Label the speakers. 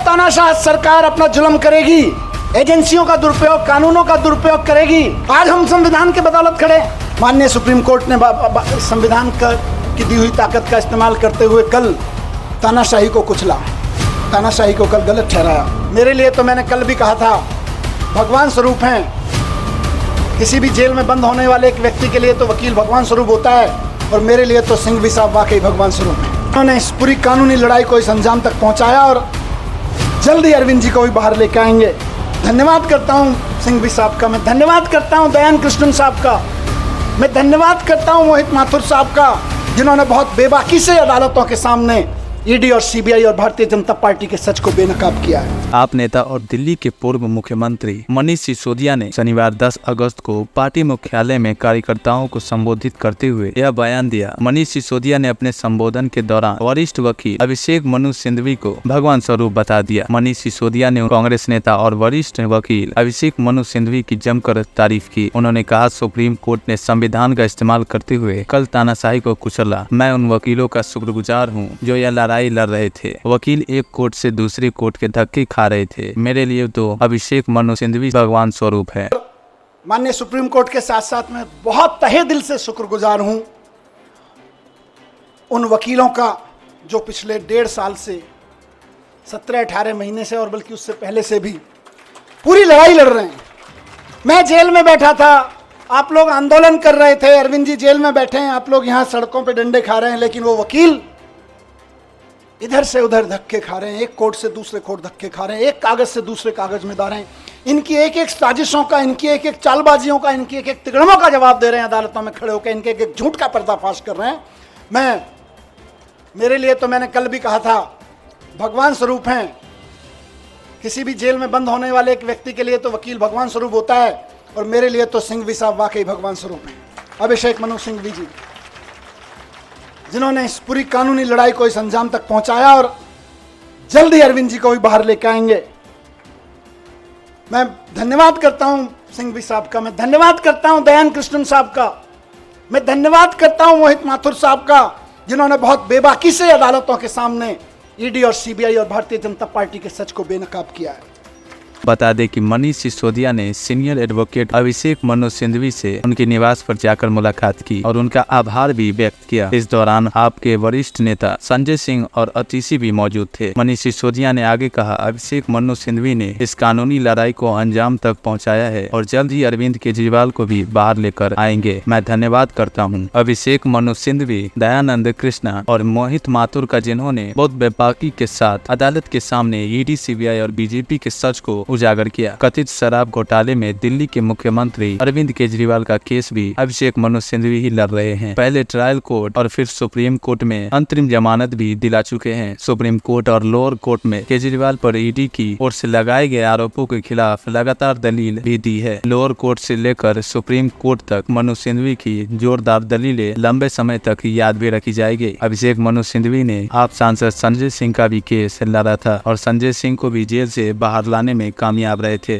Speaker 1: तानाशाह सरकार अपना जुल्म करेगी, एजेंसियों का दुरुपयोग, कानूनों का दुरुपयोग करेगी। आज हम संविधान के बदौलत खड़े। माननीय सुप्रीम कोर्ट ने संविधान की दी हुई ताकत का इस्तेमाल करते हुए कल तानाशाही को कुचला, तानाशाही को कल गलत ठहराया। मेरे लिए तो मैंने कल भी कहा था, भगवान स्वरूप हैं। किसी भी जेल में बंद होने वाले एक व्यक्ति के लिए तो वकील भगवान स्वरूप होता है, और मेरे लिए तो सिंघवी साहब वाकई भगवान स्वरूप हैं। उन्होंने इस पूरी कानूनी लड़ाई को इस अंजाम तक पहुंचाया और जल्दी अरविंद जी को भी बाहर लेके आएंगे। धन्यवाद करता हूं सिंघवी साहब का, मैं धन्यवाद करता हूं दयान कृष्णन साहब का, मैं धन्यवाद करता हूं मोहित माथुर साहब का, जिन्होंने बहुत बेबाकी से अदालतों के सामने ईडी और सीबीआई और भारतीय जनता पार्टी के सच को बेनकाब किया है।
Speaker 2: आप नेता और दिल्ली के पूर्व मुख्यमंत्री मनीष सिसोदिया ने शनिवार 10 अगस्त को पार्टी मुख्यालय में कार्यकर्ताओं को संबोधित करते हुए यह बयान दिया। मनीष सिसोदिया ने अपने संबोधन के दौरान वरिष्ठ वकील अभिषेक मनु सिंघवी को भगवान स्वरूप बता दिया। मनीष सिसोदिया ने कांग्रेस नेता और वरिष्ठ वकील अभिषेक मनु सिंघवी की जमकर तारीफ की। उन्होंने कहा, सुप्रीम कोर्ट ने संविधान का इस्तेमाल करते हुए कल तानाशाही को कुचला। मैं उन वकीलों का शुक्रगुजार हूँ जो यह लड़ाई लड़ रहे थे। वकील एक कोर्ट से दूसरे कोर्ट के धक्के खा रहे थे। मेरे लिए तो अभिषेक मनु सिंघवी भगवान स्वरूप है।
Speaker 1: माननीय सुप्रीम कोर्ट के साथ साथ मैं बहुत तहे दिल से शुक्रगुजार हूं उन वकीलों का जो पिछले 1.5 साल से 17-18 महीने से और बल्कि उससे पहले से भी पूरी लड़ाई लड़ रहे हैं। मैं जेल में बैठा था, आप लोग आंदोलन कर रहे थे, अरविंद जी जेल में बैठे हैं, आप लोग यहाँ सड़कों पे डंडे खा रहे हैं, लेकिन वो वकील इधर से उधर धक्के खा रहे हैं, एक कोर्ट से दूसरे कोर्ट धक्के खा रहे हैं, एक कागज से दूसरे कागज में डाल रहे हैं। इनकी एक एक साजिशों का, इनकी एक एक चालबाजियों का, इनकी एक एक तिगड़मों का जवाब दे रहे हैं अदालतों में खड़े होकर, इनके एक एक झूठ का पर्दाफाश कर रहे हैं। मेरे लिए तो मैंने कल भी कहा था, भगवान स्वरूप हैं। किसी भी जेल में बंद होने वाले एक व्यक्ति के लिए तो वकील भगवान स्वरूप होता है, और मेरे लिए तो सिंघवी साहब वाकई भगवान स्वरूप हैं। अभिषेक मनु सिंघवी जी, जिन्होंने इस पूरी कानूनी लड़ाई को इस अंजाम तक पहुंचाया और जल्दी अरविंद जी को भी बाहर लेके आएंगे। मैं धन्यवाद करता हूं सिंघवी साहब का, मैं धन्यवाद करता हूं दयान कृष्णन साहब का, मैं धन्यवाद करता हूं मोहित माथुर साहब का, जिन्होंने बहुत बेबाकी से अदालतों के सामने ईडी और सीबीआई और भारतीय जनता पार्टी के सच को बेनकाब किया है।
Speaker 2: बता दें कि मनीष सिसोदिया ने सीनियर एडवोकेट अभिषेक मनु सिंघवी से उनके निवास पर जाकर मुलाकात की और उनका आभार भी व्यक्त किया। इस दौरान आपके वरिष्ठ नेता संजय सिंह और अतिशी भी मौजूद थे। मनीष सिसोदिया ने आगे कहा, अभिषेक मनु सिंघवी ने इस कानूनी लड़ाई को अंजाम तक पहुंचाया है और जल्द ही अरविंद केजरीवाल को भी बाहर लेकर आएंगे। मैं धन्यवाद करता हूं अभिषेक मनु सिंघवी, दयानंद कृष्णा और मोहित माथुर का, जिन्होंने बहुत बेबाकी के साथ अदालत के सामने ईडी, सीबीआई और बीजेपी के सच को उजागर किया। कथित शराब घोटाले में दिल्ली के मुख्यमंत्री अरविंद केजरीवाल का केस भी अभिषेक मनु सिंघवी ही लड़ रहे हैं। पहले ट्रायल कोर्ट और फिर सुप्रीम कोर्ट में अंतरिम जमानत भी दिला चुके हैं। सुप्रीम कोर्ट और लोअर कोर्ट में केजरीवाल पर ईडी की ओर से लगाए गए आरोपों के खिलाफ लगातार दलील भी दी है। लोअर कोर्ट से लेकर सुप्रीम कोर्ट तक मनु सिंघवी की जोरदार दलीलें लंबे समय तक याद भी रखी जाएगी। अभिषेक मनु सिंघवी ने आप सांसद संजय सिंह का भी केस लड़ा था और संजय सिंह को भी जेल से बाहर लाने में कामयाब रहे थे।